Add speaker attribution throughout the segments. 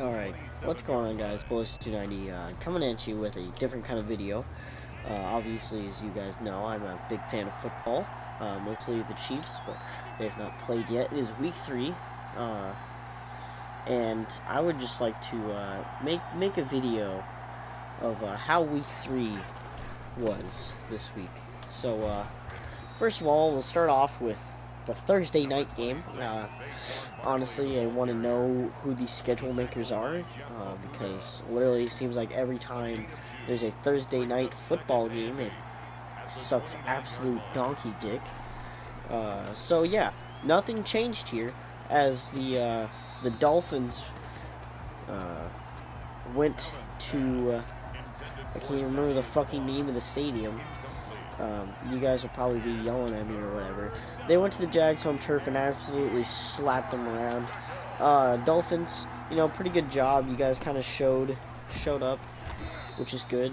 Speaker 1: Alright, what's going on, guys? Bullets290 coming at you with a different kind of video. Obviously, as you guys know, I'm a big fan of football, mostly the Chiefs, but they have not played yet. It is week 3, and I would just like to make a video of how week 3 was this week. So, first of all, we'll start off with the Thursday night game. Honestly, I want to know who these schedule makers are, because literally it seems like every time there's a Thursday night football game, it sucks absolute donkey dick. So yeah, nothing changed here, as the Dolphins went to I can't even remember the fucking name of the stadium. You guys will probably be yelling at me or whatever. They went to the Jags home turf and absolutely slapped them around. Dolphins, pretty good job. You guys kind of showed up, which is good.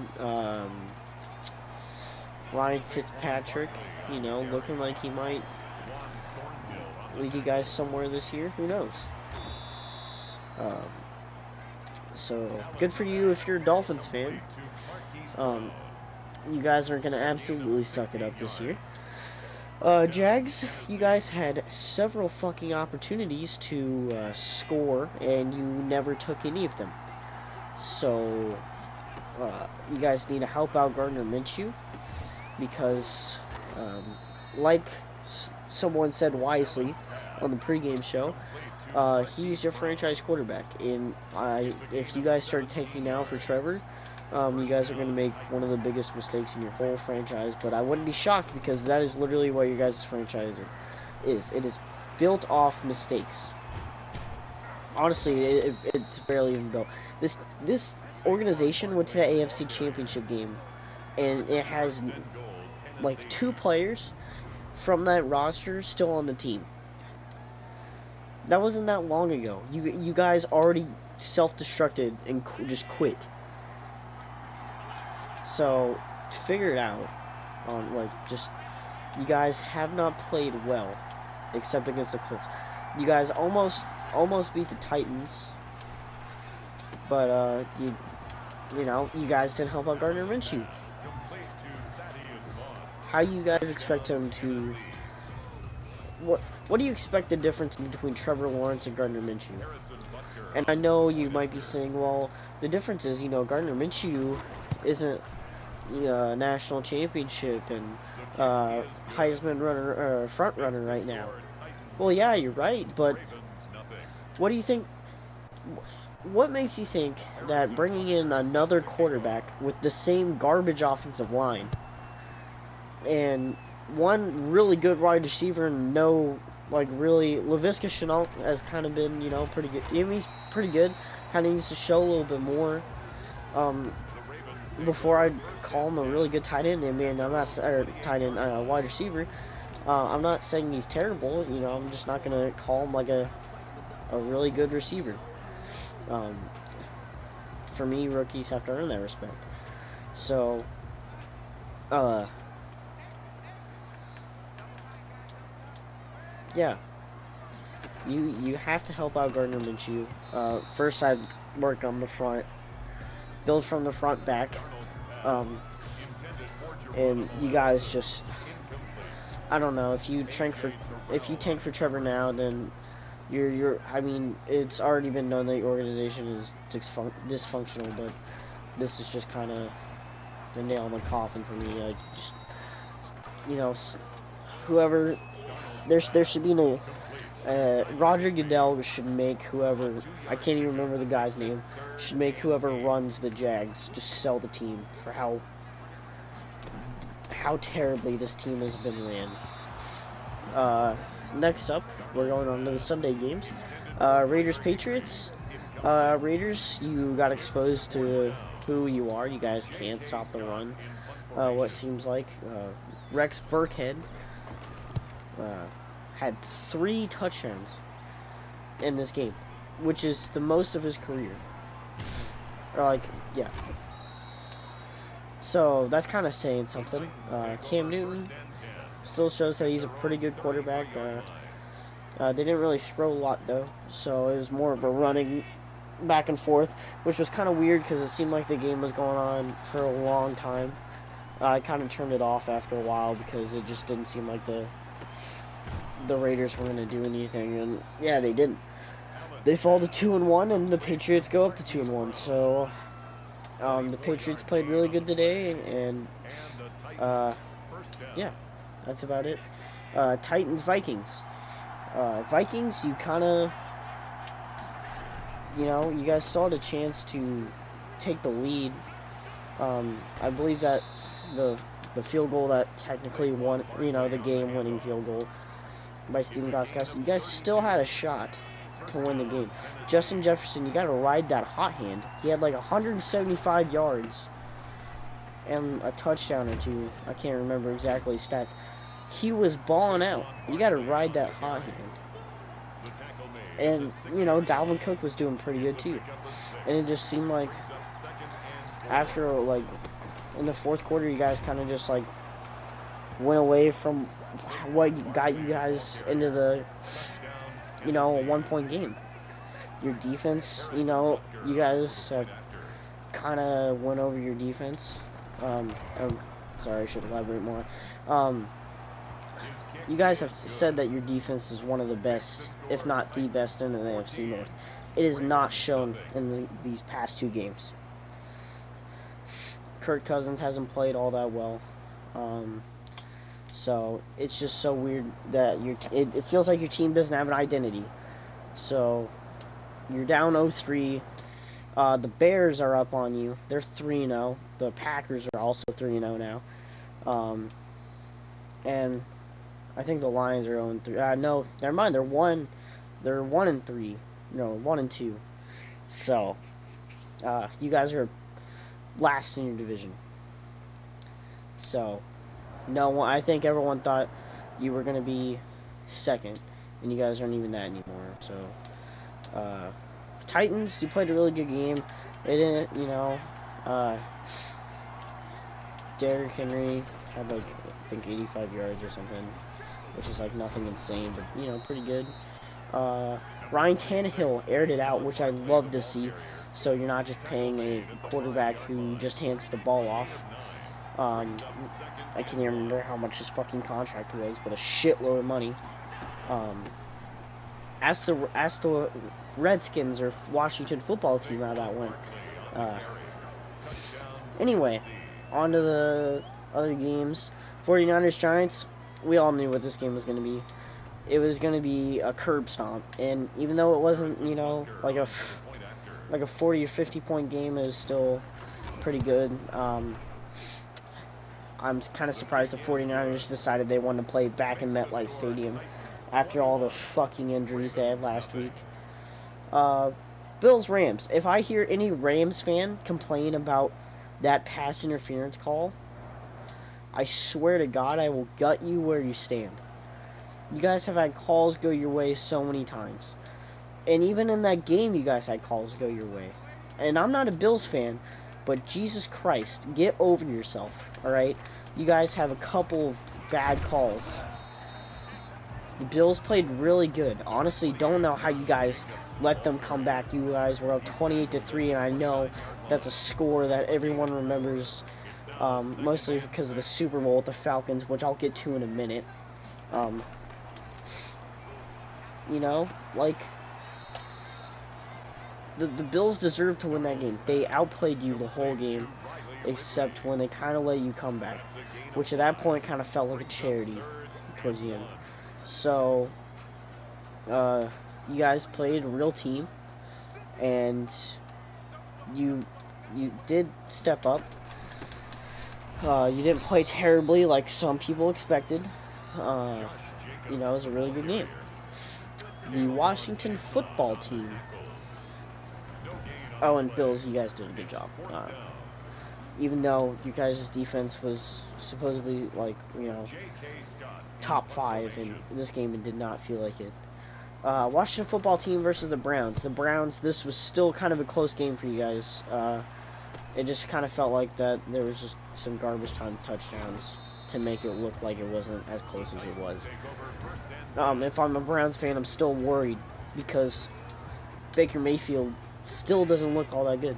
Speaker 1: Ryan Fitzpatrick, looking like he might lead you guys somewhere this year. Who knows? So good for you if you're a Dolphins fan. You guys are gonna absolutely suck it up this year. Jags, you guys had several fucking opportunities to score, and you never took any of them. So, you guys need to help out Gardner Minshew, because, like someone said wisely on the pregame show, he's your franchise quarterback, and if you guys start taking now for Trevor, you guys are going to make one of the biggest mistakes in your whole franchise, but I wouldn't be shocked, because that is literally what your guys' franchise is. It is built off mistakes. Honestly, it's barely even built. This organization went to the AFC Championship game, and it has, like, 2 players from that roster still on the team. That wasn't that long ago. You guys already self-destructed and just quit. So, to figure it out, you guys have not played well, except against the Colts. You guys almost beat the Titans, but, you guys didn't help out Gardner Minshew. How do you guys expect him to... What do you expect the difference between Trevor Lawrence and Gardner Minshew? And I know you might be saying, well, the difference is, Gardner Minshew isn't the national championship and Heisman runner, front runner right now. Well, yeah, you're right, but what do you think? What makes you think that bringing in another quarterback with the same garbage offensive line and one really good wide receiver and no, really, Laviska Shenault has kind of been, pretty good. He's pretty good. Kind of needs to show a little bit more. Before I call him a really good tight end, I'm not, or tight end, wide receiver. I'm not saying he's terrible. I'm just not gonna call him like a really good receiver. For me, rookies have to earn that respect. So, yeah, you have to help out Gardner Minshew. First, I'd work on the front, build from the front back, and you guys just, I don't know, if you tank for Trevor now, then I mean, it's already been known that the organization is dysfunctional, but this is just kind of the nail in the coffin for me. Whoever, there should be Roger Goodell should make whoever, I can't even remember the guy's name, should make whoever runs the Jags just sell the team for how terribly this team has been ran. Next up, we're going on to the Sunday games. Raiders-Patriots. Raiders, you got exposed to who you are. You guys can't stop the run. What seems like. Rex Burkhead had 3 touchdowns in this game, which is the most of his career. Yeah. So, that's kind of saying something. Cam Newton still shows that he's a pretty good quarterback. They didn't really throw a lot, though, so it was more of a running back and forth, which was kind of weird because it seemed like the game was going on for a long time. I kind of turned it off after a while because it just didn't seem like the Raiders were going to do anything, and yeah, they didn't. They fall to 2-1, and the Patriots go up to 2-1. So the Patriots played really good today, and yeah, that's about it. Titans Vikings. Vikings, you kind of, you guys still had a chance to take the lead. I believe that the field goal that technically won, the game-winning field goal by Steven Gostkowski, you guys still had a shot to win the game. Justin Jefferson, you got to ride that hot hand. He had like 175 yards and a touchdown or two. I can't remember exactly his stats. He was balling out. You got to ride that hot hand. And, Dalvin Cook was doing pretty good too. And it just seemed like after, like, in the fourth quarter, you guys kind of just, like, went away from what got you guys into the, a 1-point game. Your defense, you guys kind of went over your defense. Sorry, I should elaborate more. You guys have said that your defense is one of the best, if not the best, in the AFC North. It is not shown in these past two games. Kirk Cousins hasn't played all that well. So it's just so weird that it feels like your team doesn't have an identity. So you're down 0-3. The Bears are up on you. They're 3-0. The Packers are also 3-0 now. And I think the Lions are 0-3. No, never mind. They're 1-3. No, 1-2. So you guys are last in your division. So no, I think everyone thought you were going to be second, and you guys aren't even that anymore. So Titans, you played a really good game. They didn't, Derrick Henry had like, I think 85 yards or something, which is like nothing insane, but pretty good. Ryan Tannehill aired it out, which I love to see. So you're not just paying a quarterback who just hands the ball off. I can't even remember how much his fucking contract was, but a shitload of money. Ask the Redskins or Washington football team how that went. Anyway, on to the other games. 49ers Giants. We all knew what this game was going to be. It was going to be a curb stomp, and even though it wasn't, like a 40 or 50 point game, it was still pretty good. I'm kind of surprised the 49ers decided they wanted to play back in MetLife Stadium after all the fucking injuries they had last week. Bills Rams. If I hear any Rams fan complain about that pass interference call, I swear to God I will gut you where you stand. You guys have had calls go your way so many times. And even in that game, you guys had calls go your way. And I'm not a Bills fan, but Jesus Christ, get over yourself, alright? You guys have a couple of bad calls. The Bills played really good. Honestly, don't know how you guys let them come back. You guys were up 28-3, and I know that's a score that everyone remembers, mostly because of the Super Bowl with the Falcons, which I'll get to in a minute. The Bills deserve to win that game. They outplayed you the whole game, except when they kind of let you come back, which at that point kind of felt like a charity towards the end. So, you guys played a real team, and you did step up. You didn't play terribly like some people expected. It was a really good game. The Washington football team. Oh, and Bills, you guys did a good job. Even though you guys' defense was supposedly, like, top 5 in this game, and did not feel like it. Washington football team versus the Browns. The Browns, this was still kind of a close game for you guys. It just kind of felt like that there was just some garbage time touchdowns to make it look like it wasn't as close as it was. If I'm a Browns fan, I'm still worried because Baker Mayfield Still doesn't look all that good.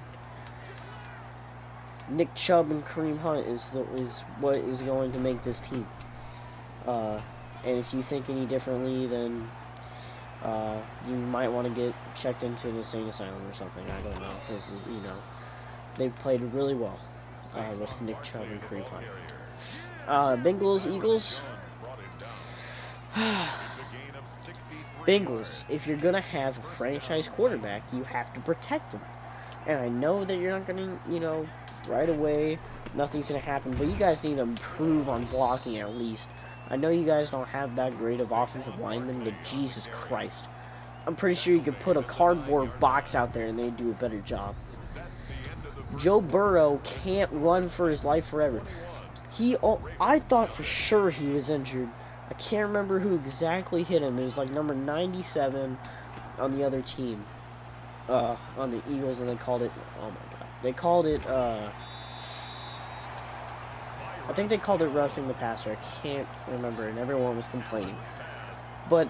Speaker 1: Nick Chubb and Kareem Hunt is what is going to make this team. And if you think any differently, then you might want to get checked into an insane asylum or something. I don't know, because you know they played really well with Nick Chubb and Kareem Hunt. Bengals, Eagles. Bengals. If you're gonna have a franchise quarterback, you have to protect him. And I know that you're not gonna, you know, right away, nothing's gonna happen. But you guys need to improve on blocking at least. I know you guys don't have that great of offensive linemen, but Jesus Christ. I'm pretty sure you could put a cardboard box out there and they'd do a better job. Joe Burrow can't run for his life forever. I thought for sure he was injured. I can't remember who exactly hit him. It was like number 97 on the other team. On the Eagles, and they called it, oh my god. They called it, I think they called it roughing the passer. I can't remember, and everyone was complaining. But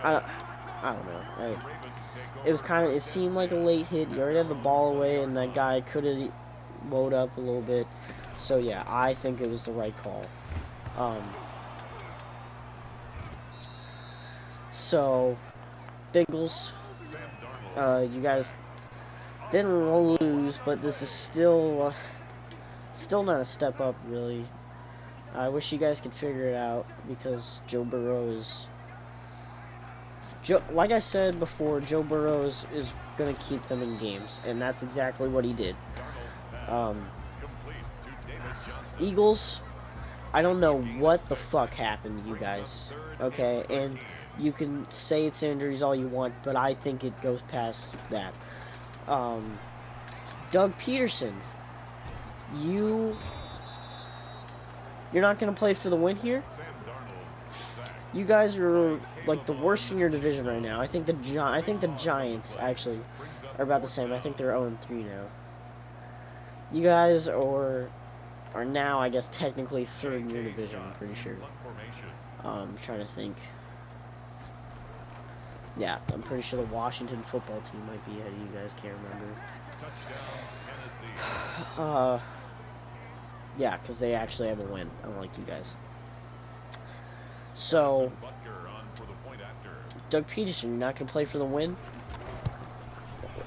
Speaker 1: I don't know. It was kind of, it seemed like a late hit. You already had the ball away, and that guy could have woed up a little bit. So yeah, I think it was the right call. So Bengals, you guys didn't lose, but this is still not a step up, really. I wish you guys could figure it out, because Joe Burrow is... like I said before, Joe Burrow is going to keep them in games, and that's exactly what he did. Eagles, I don't know what the fuck happened to you guys, okay? And you can say it's injuries all you want, but I think it goes past that. Doug Peterson, you're not going to play for the win here? You guys are like the worst in your division right now. I think the Giants actually are about the same. I think they're 0-3 now. You guys are now, I guess, technically third in your division. I'm pretty sure. I'm trying to think. Yeah, I'm pretty sure the Washington football team might be ahead of you guys. Can't remember. Yeah, because they actually have a win, unlike you guys. So, Doug Peterson, you're not going to play for the win?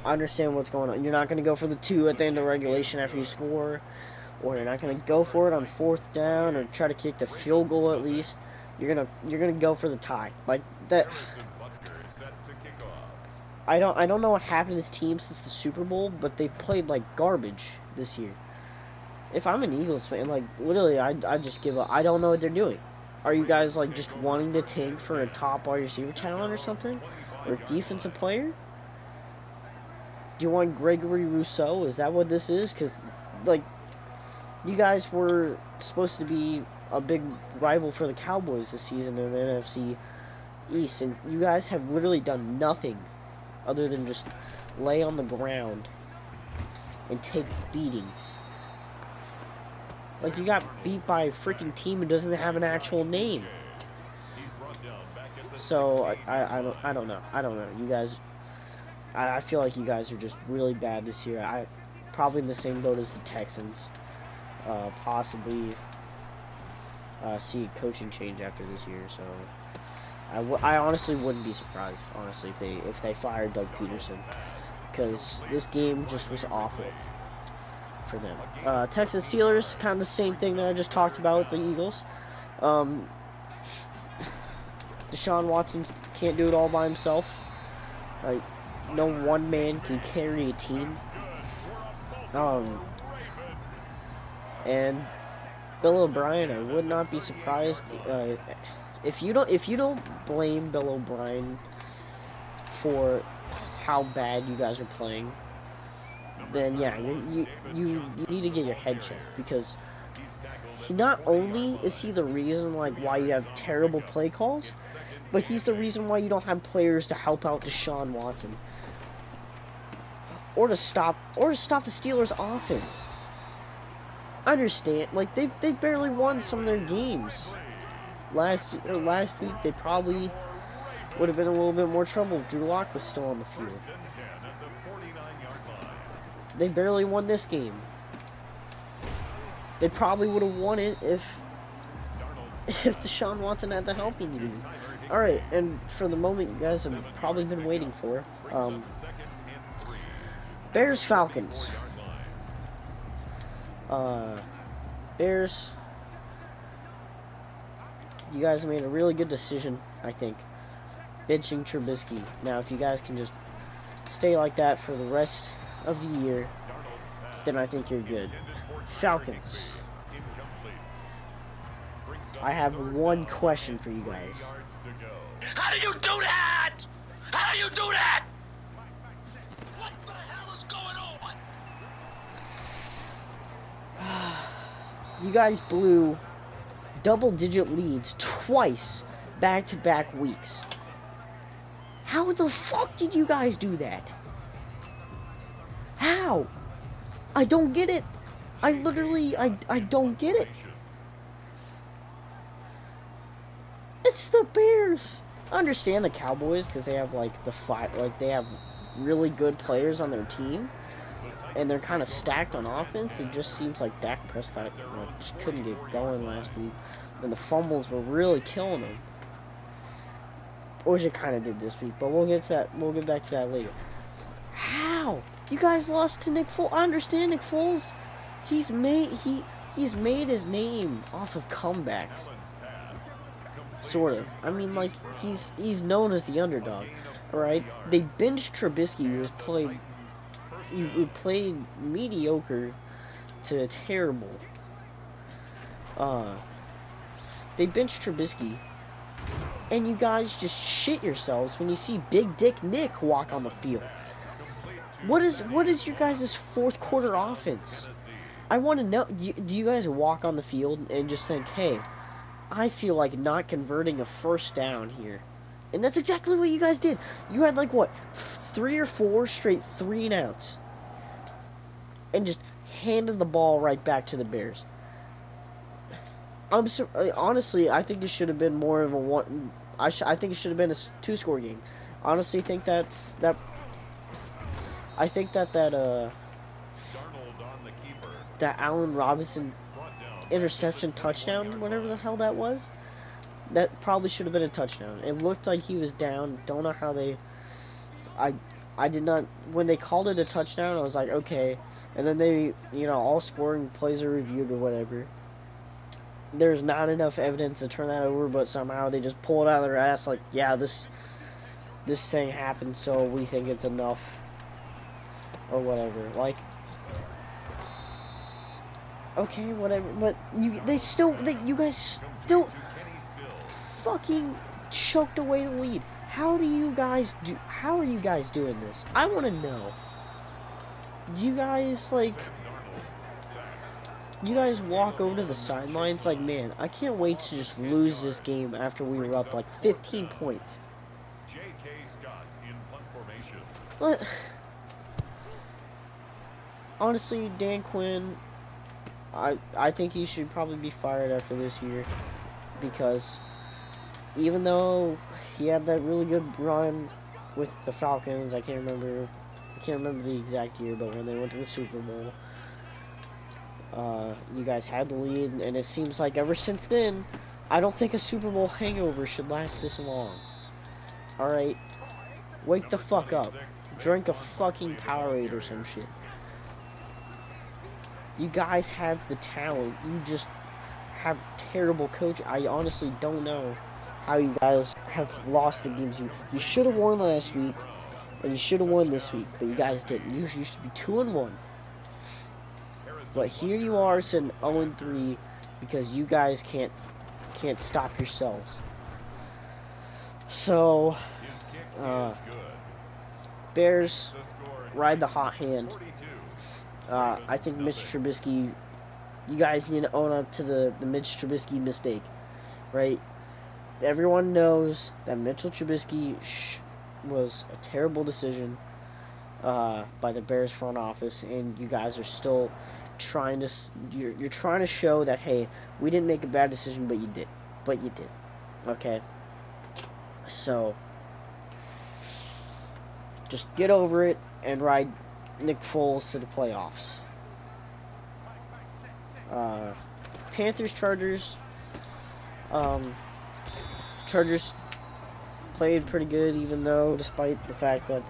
Speaker 1: I understand what's going on. You're not going to go for the 2 at the end of regulation after you score, or you're not going to go for it on 4th down, or try to kick the field goal at least. You're gonna go for the tie. Like that. I don't know what happened to this team since the Super Bowl, but they've played like garbage this year. If I'm an Eagles fan, like literally, I just give up. I don't know what they're doing. Are you guys like just wanting to tank for a top wide receiver talent or something, or a defensive player? Do you want Gregory Rousseau? Is that what this is? Because like you guys were supposed to be a big rival for the Cowboys this season in the NFC East, and you guys have literally done nothing other than just lay on the ground and take beatings. Like, you got beat by a freaking team who doesn't have an actual name. So, I don't know. You guys, I feel like you guys are just really bad this year. Probably in the same boat as the Texans. Possibly see a coaching change after this year, so... I honestly wouldn't be surprised, honestly, if they fired Doug Peterson, because this game just was awful for them. Texans Steelers, kind of the same thing that I just talked about with the Eagles. Deshaun Watson can't do it all by himself. Like, no one man can carry a team. And Bill O'Brien, I would not be surprised if you don't blame Bill O'Brien for how bad you guys are playing, then yeah, you need to get your head checked, because not only is he the reason like why you have terrible play calls, but he's the reason why you don't have players to help out Deshaun Watson or to stop the Steelers' offense. I understand, like they barely won some of their games. Last week, they probably would have been in a little bit more trouble if Drew Lock was still on the field. They barely won this game. They probably would have won it if Deshaun Watson had the help he needed. Alright, and for the moment you guys have probably been waiting for, Bears Falcons. Bears, you guys made a really good decision, I think, benching Trubisky. Now, if you guys can just stay like that for the rest of the year, then I think you're good. Falcons. I have one question for you guys.
Speaker 2: How do you do that? How do you do that? What the hell is going on?
Speaker 1: You guys blew double-digit leads twice back-to-back weeks. How the fuck did you guys do that? How? I don't get it. I don't get it. It's the Bears. I understand the Cowboys because they have they have really good players on their team, and they're kind of stacked on offense. It just seems like Dak Prescott just couldn't get going last week, and the fumbles were really killing him. Which it kind of did this week, but we'll get to that. We'll get back to that later. How? You guys lost to Nick Foles. I understand Nick Foles. He's made his name off of comebacks. Sort of. I mean, like, he's known as the underdog, alright? They benched Trubisky, who played mediocre to terrible. They benched Trubisky, and you guys just shit yourselves when you see Big Dick Nick walk on the field. What is your guys' fourth quarter offense? I want to know, do you guys walk on the field and just think, hey, I feel like not converting a first down here? And that's exactly what you guys did. You had like, what, 3 or 4 straight 3-and-outs. And just handed the ball right back to the Bears. Honestly, I think it should have been more of a one. I think it should have been a 2-score game. Honestly, think that Allen Robinson interception touchdown, whatever the hell that was, that probably should have been a touchdown. It looked like he was down. Don't know how they. I did not, when they called it a touchdown, I was like, okay. And then they, all scoring plays are reviewed or whatever. There's not enough evidence to turn that over, but somehow they just pull it out of their ass like, yeah, this thing happened, so we think it's enough, or whatever. Like, okay, whatever. But you guys still fucking choked away the lead. How are you guys doing this? I want to know. Do you guys walk over to the sidelines like, man, I can't wait to just lose this game after we were up like 15 points. But honestly, Dan Quinn, I think he should probably be fired after this year, because even though he had that really good run with the Falcons, I can't remember the exact year, but when they went to the Super Bowl, you guys had the lead, and it seems like ever since then, I don't think a Super Bowl hangover should last this long. Alright? Wake the fuck up. Drink a fucking Powerade or some shit. You guys have the talent. You just have terrible coaching. I honestly don't know how you guys have lost the games. You should have won last week, and you should have won this week, but you guys didn't. You used to be 2-1. But here you are sitting 0-3 because you guys can't stop yourselves. So, Bears, ride the hot hand. I think Mitch Trubisky, you guys need to own up to the Mitch Trubisky mistake, right? Everyone knows that Mitchell Trubisky was a terrible decision by the Bears front office, and you guys are still trying to, you're trying to show that, hey, we didn't make a bad decision, but you did. Okay? So, just get over it and ride Nick Foles to the playoffs. Panthers, Chargers. Chargers played pretty good, even though, despite the fact that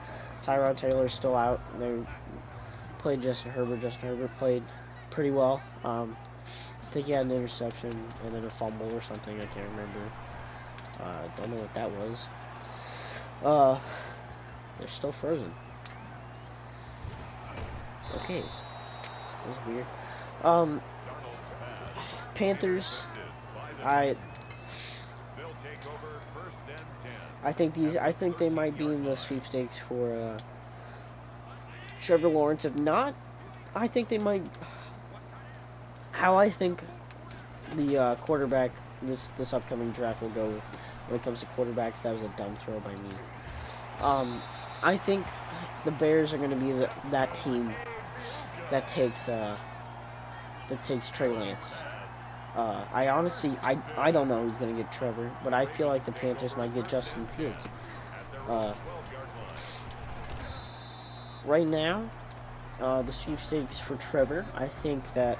Speaker 1: Tyrod Taylor's still out, they played Justin Herbert. Justin Herbert played pretty well. I think he had an interception and then a fumble or something. I can't remember. Don't know what that was. They're still frozen. Okay, that was weird. Panthers. I think they might be in the sweepstakes for Trevor Lawrence. If not, I think they might. How I think the quarterback this upcoming draft will go when it comes to quarterbacks. That was a dumb throw by me. I think the Bears are going to be that team that takes Trey Lance. I honestly, I don't know who's going to get Trevor, but I feel like the Panthers might get Justin Fields. Right now, the sweepstakes for Trevor, I think that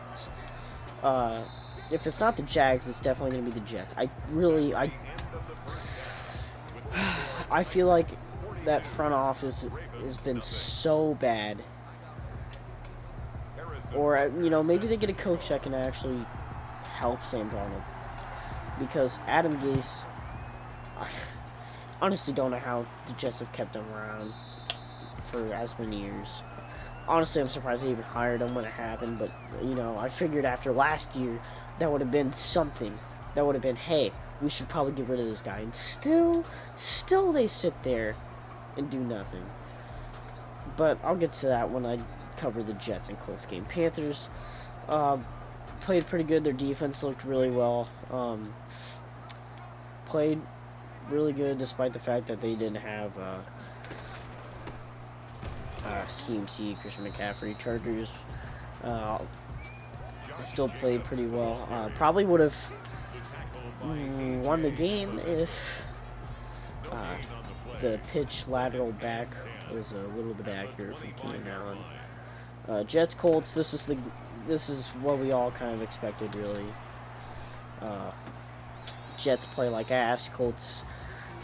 Speaker 1: if it's not the Jags, it's definitely going to be the Jets. I feel like that front office has been so bad. Or, maybe they get a coach that can actually help Sam Darnold. Because Adam Gase, I honestly don't know how the Jets have kept him around for as many years. Honestly, I'm surprised they even hired him when it happened. But, I figured after last year, that would have been something. That would have been, hey, we should probably get rid of this guy. And still they sit there and do nothing. But I'll get to that when I cover the Jets and Colts game. Panthers played pretty good. Their defense looked really well. Played really good despite the fact that they didn't have CMC, Christian McCaffrey. Chargers still played pretty well. Probably would have won the game if the pitch lateral back was a little bit accurate from Keenan Allen. Jets Colts. This is what we all kind of expected, really. Jets play like ass. Colts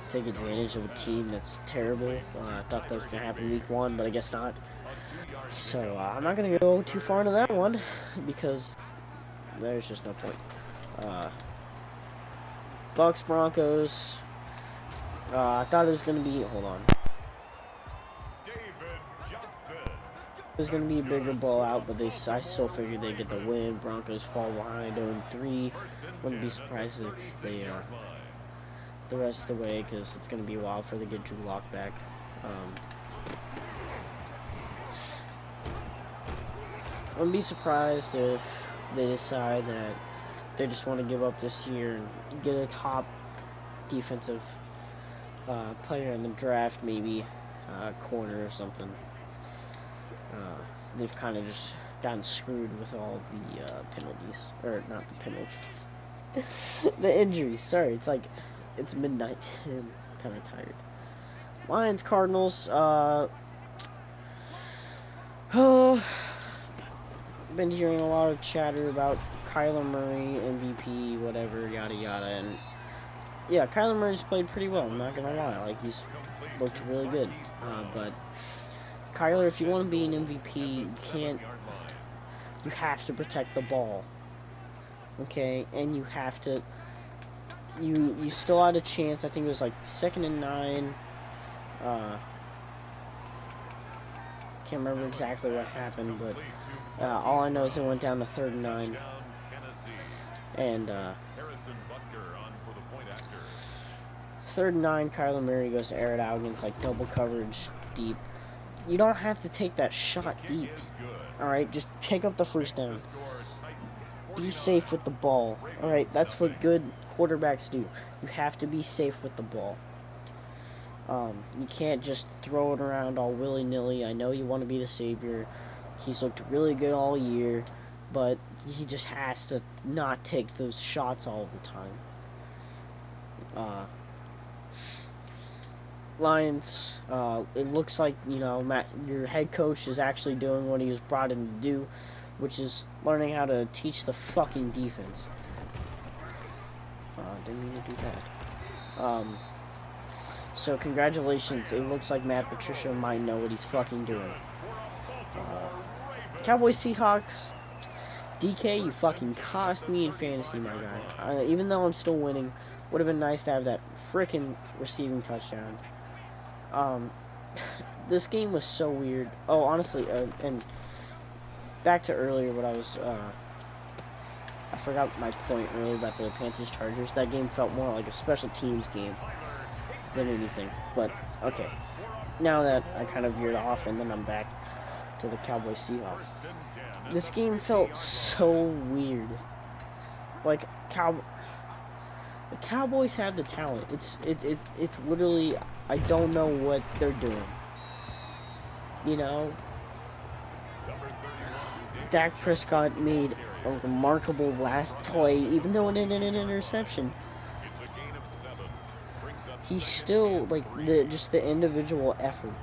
Speaker 1: take advantage of a team that's terrible. I thought that was gonna happen week 1, but I guess not. So I'm not gonna go too far into that one because there's just no point. Bucks Broncos. I thought it was gonna be. Hold on. It was going to be a bigger blowout, but I still figured they'd get the win. Broncos fall behind 0-3. Wouldn't be surprised if they the rest of the way, because it's going to be a while for they get Drew Lock back. I wouldn't be surprised if they decide that they just want to give up this year and get a top defensive player in the draft, maybe corner or something. They've kind of just gotten screwed with all the penalties, or not the penalties, the injuries. Sorry, it's midnight and I'm kind of tired. Lions Cardinals. Been hearing a lot of chatter about Kyler Murray, MVP, whatever, yada yada, and yeah, Kyler Murray's played pretty well. I'm not gonna lie, like he's looked really good, but. Kyler, if you want to be an MVP, you have to protect the ball. Okay, and you have to, you still had a chance. I think it was like 2nd and 9. Can't remember exactly what happened, but all I know is it went down to 3rd and 9. And 3rd and 9, Kyler Murray goes to air it out against like double coverage deep. You don't have to take that shot deep. Alright, just pick up the first down. Be safe with the ball. Alright, that's what good quarterbacks do. You have to be safe with the ball. You can't just throw it around all willy-nilly. I know you want to be the savior. He's looked really good all year, but he just has to not take those shots all the time. Lions, it looks like, you know, Matt, your head coach is actually doing what he was brought in to do, which is learning how to teach the fucking defense. Didn't mean to do that. So congratulations. It looks like Matt Patricia might know what he's fucking doing. Cowboys Seahawks. DK, you fucking cost me in fantasy, my guy. Even though I'm still winning, would have been nice to have that frickin' receiving touchdown. This game was so weird. Oh, honestly, and back to earlier, what I was, I forgot my point earlier about the Panthers-Chargers. That game felt more like a special teams game than anything. But, okay. Now that I kind of veered off, and then I'm back to the Cowboys-Seahawks. This game felt so weird. Like, the Cowboys have the talent. It's literally, I don't know what they're doing. You know? Dak Prescott made a remarkable last play, even though it ended in an interception. He's still, like, just the individual effort.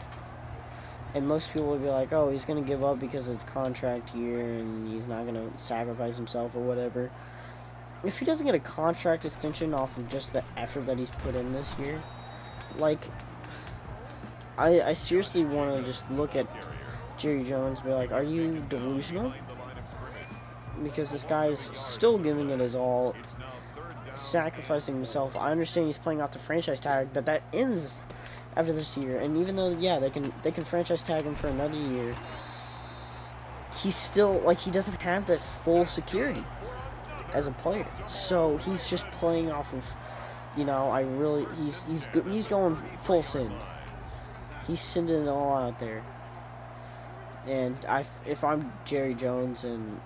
Speaker 1: And most people would be like, oh, he's going to give up because it's contract year and he's not going to sacrifice himself or whatever. If he doesn't get a contract extension off of just the effort that he's put in this year, like, I seriously want to just look at Jerry Jones and be like, are you delusional? Because this guy's still giving it his all, sacrificing himself. I understand he's playing off the franchise tag, but that ends after this year. And even though, yeah, they can franchise tag him for another year, he's still, like, he doesn't have that full security as a player. So he's just playing off of, you know, he's going full send. He's sending it all out there. And if I'm Jerry Jones, and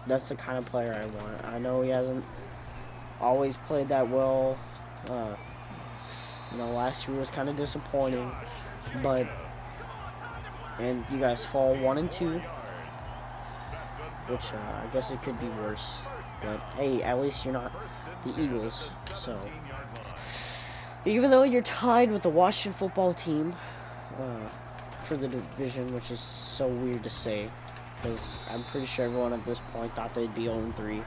Speaker 1: that's the kind of player I want. I know he hasn't always played that well. You know, last year was kind of disappointing, but, and you guys fall 1-2, which I guess it could be worse. But hey, at least you're not the Eagles. So even though you're tied with the Washington football team for the division, which is so weird to say, because I'm pretty sure everyone at this point thought they'd be 0-3,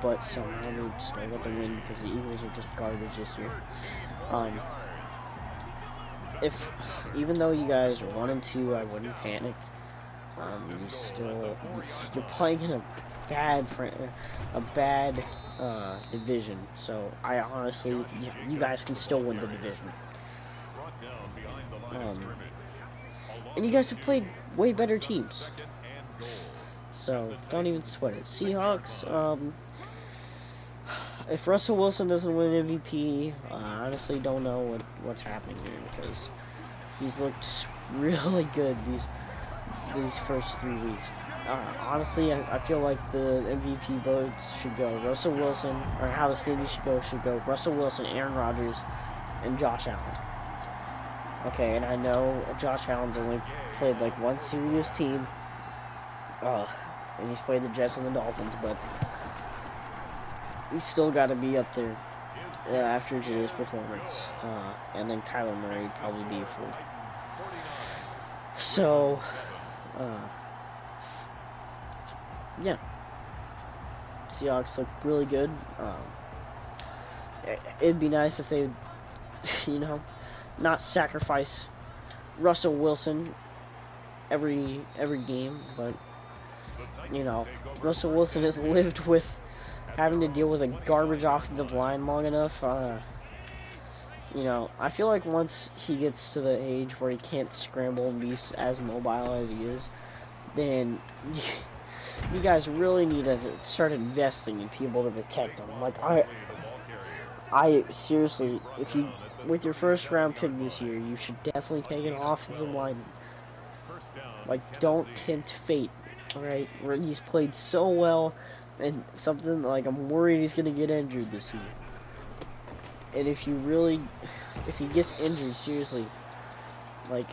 Speaker 1: but somehow they just don't let them win because the Eagles are just garbage this year. Even though you guys are 1-2, I wouldn't panic. You're playing in a bad division, so I honestly, you guys can still win the division. And you guys have played way better teams, so don't even sweat it. Seahawks, if Russell Wilson doesn't win MVP, I honestly don't know what's happening here, because he's looked really good these first 3 weeks. Honestly, I feel like the MVP votes should go Russell Wilson, or how the stadium should go Russell Wilson, Aaron Rodgers, and Josh Allen. Okay, and I know Josh Allen's only played like one serious team, and he's played the Jets and the Dolphins, but he's still got to be up there after today's performance. And then Kyler Murray would probably be a fool. So, yeah. Seahawks look really good. It'd be nice if they, you know, not sacrifice Russell Wilson every game, but, you know, Russell Wilson has lived with having to deal with a garbage offensive line long enough. You know, I feel like once he gets to the age where he can't scramble and be as mobile as he is, then you guys really need to start investing in people to protect him. Like, I seriously, if you, with your first round pick this year, you should definitely take an offensive lineman. Like, don't tempt fate, alright? He's played so well, and something like, I'm worried he's gonna get injured this year. And if he gets injured, seriously, like,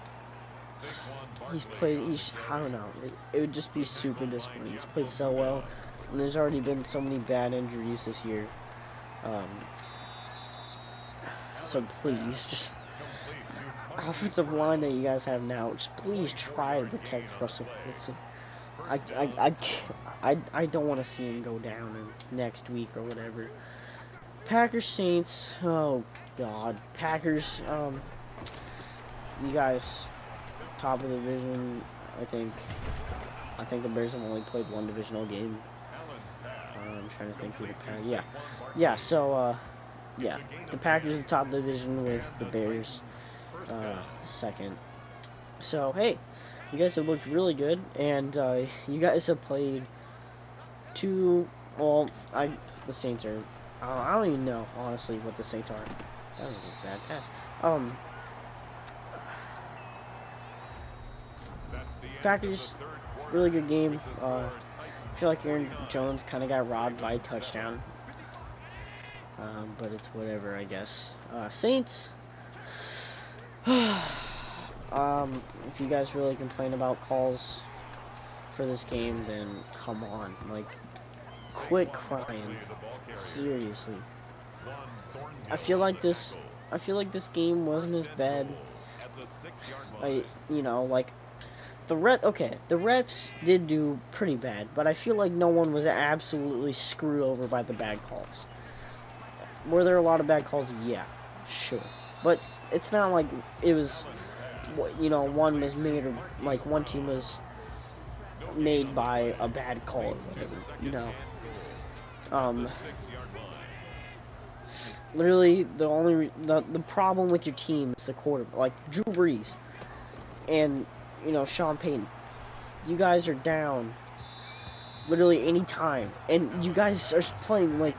Speaker 1: I don't know, it would just be super disappointing. He's played so well, and there's already been so many bad injuries this year. So please, just offensive line that you guys have now, just please try to protect Russell Wilson. I don't want to see him go down in next week or whatever. Packers Saints. Oh God, Packers. You guys, top of the division. I think the Bears have only played one divisional game. I'm trying to think who the Packers. Yeah. So yeah, the Packers are the top of the division with the Bears second. So hey, you guys have looked really good, and you guys have played two. Well, the Saints are. I don't even know honestly what the Saints are. That was a bad pass. Packers, really good game. I feel like Aaron Jones kind of got robbed by a touchdown. But it's whatever, I guess. Saints. If you guys really complain about calls for this game, then come on, like, quit crying. Seriously. I feel like this game wasn't as bad. Like the refs did do pretty bad, but I feel like no one was absolutely screwed over by the bad calls. Were there a lot of bad calls? Yeah, sure. But it's not like it was, one was made, or like one team was made by a bad call or whatever, literally the problem with your team is the quarterback, like Drew Brees and, Sean Payton. You guys are down literally any time, and you guys are playing like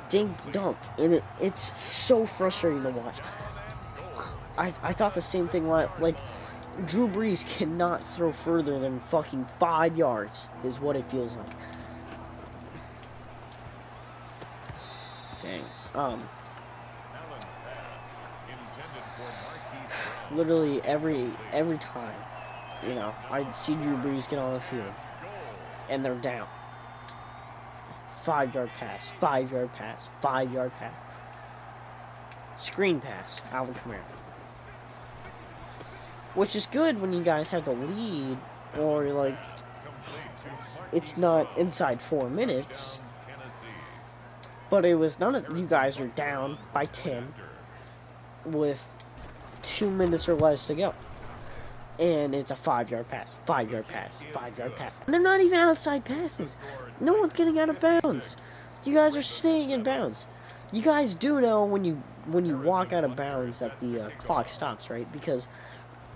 Speaker 1: dink dunk, and it's so frustrating to watch. I thought the same thing, like Drew Brees cannot throw further than fucking 5 yards is what it feels like. Dang. Literally every time, I'd see Drew Brees get on the field, and they're down. 5-yard pass, 5-yard pass, 5-yard pass. Screen pass, Alvin Kamara. Which is good when you guys have the lead, or like, it's not inside 4 minutes. But it was none of you guys are down by 10 with 2 minutes or less to go. And it's a 5-yard pass, 5-yard pass, 5-yard pass. And they're not even outside passes. No one's getting out of bounds. You guys are staying in bounds. You guys do know when you walk out of bounds that the clock stops, right? Because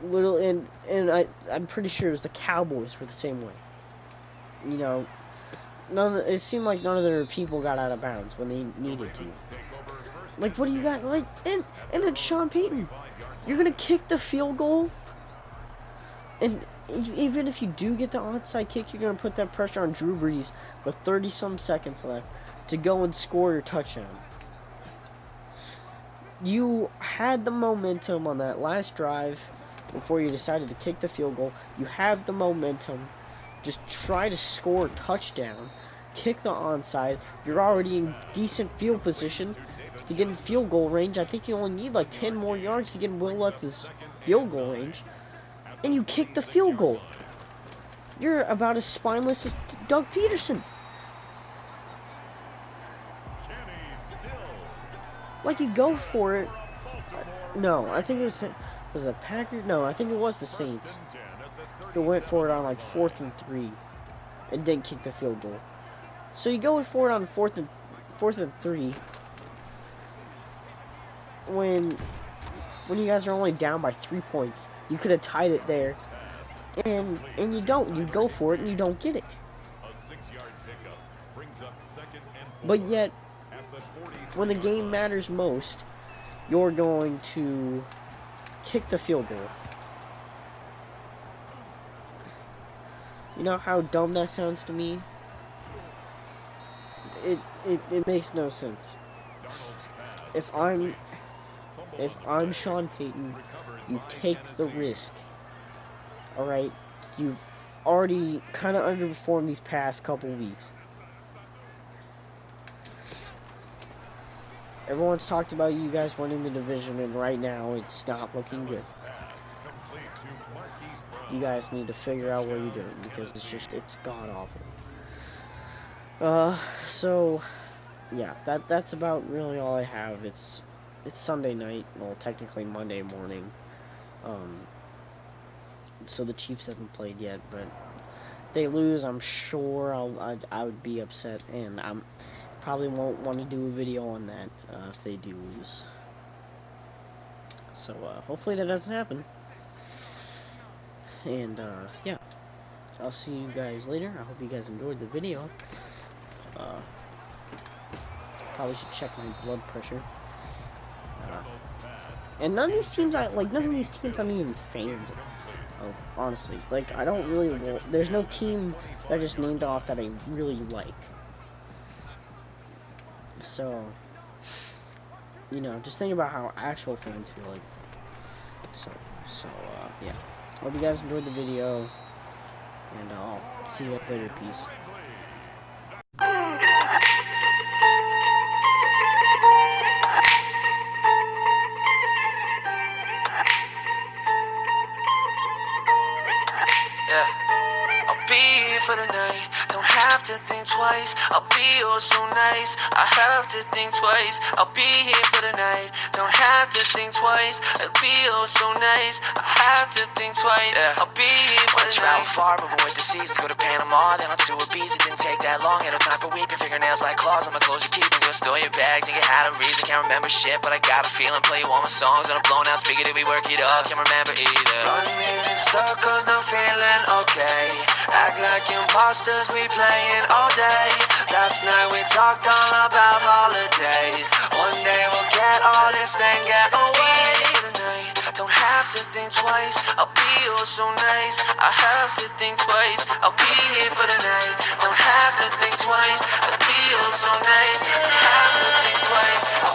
Speaker 1: I'm pretty sure it was the Cowboys were the same way. It seemed like none of their people got out of bounds when they needed to. Like, what do you got? Like, and then Sean Payton, you're gonna kick the field goal, and even if you do get the onside kick, you're gonna put that pressure on Drew Brees with 30-some seconds left to go and score your touchdown. You had the momentum on that last drive before you decided to kick the field goal. You have the momentum. Just try to score a touchdown. Kick the onside. You're already in decent field position to get in field goal range. I think you only need like 10 more yards to get in Will Lutz's field goal range. And you kick the field goal. You're about as spineless as Doug Peterson. Like, you go for it. No, I think it was the Packers? No, I think it was the Saints who went for it on like 4th and 3 and didn't kick the field goal. So you go for it on 4th and 3 when you guys are only down by 3 points. You could have tied it there, and you don't. You go for it and you don't get it. But yet, when the game matters most, you're going to kick the field goal. You know how dumb that sounds to me? It makes no sense. If I'm Sean Payton, you take the risk. Alright? You've already kind of underperformed these past couple weeks. Everyone's talked about you guys winning the division, and right now it's not looking good. You guys need to figure out what you're doing, because it's god awful. So yeah, that's about really all I have. It's Sunday night, well, technically Monday morning. So the Chiefs haven't played yet, but if they lose, I'm sure I would be upset, and I'm probably won't want to do a video on that if they do lose. So hopefully that doesn't happen. And yeah, I'll see you guys later. I hope you guys enjoyed the video. Probably should check my blood pressure. And none of these teams I'm even fans of. Oh, honestly, like, I don't really, there's no team that I just named off that I really like. So, you know, just think about how actual fans feel like. So, yeah. Hope you guys enjoyed the video, and I'll see you guys later. Peace.
Speaker 2: Yeah. I'll be here for the night, don't have to think twice. I'll be oh so nice, I have to think twice. I'll be here for the night, don't have to think twice. I'll be oh so nice, I have to think twice. Yeah. I'll be here for the night. Travel far, moving with the seasons, go to Panama, then on to Ibiza. Didn't take that long, had no time for weeping. Fingernails like claws on my clothes you keeping. Go store your bag, think you had a reason. Can't remember shit, but I got a feeling. Play you all my songs on a blown out speaker, did we work it up? Can't remember either. Running in circles, not feeling okay. Act like imposters, we playing all day. Last night we talked all about holidays. One day we'll get all this thing, get away. For the night, don't have to think twice. I'll be oh so nice, I have to think twice. I'll be here for the night, don't have to think twice. I'll be oh so nice, I have to think twice.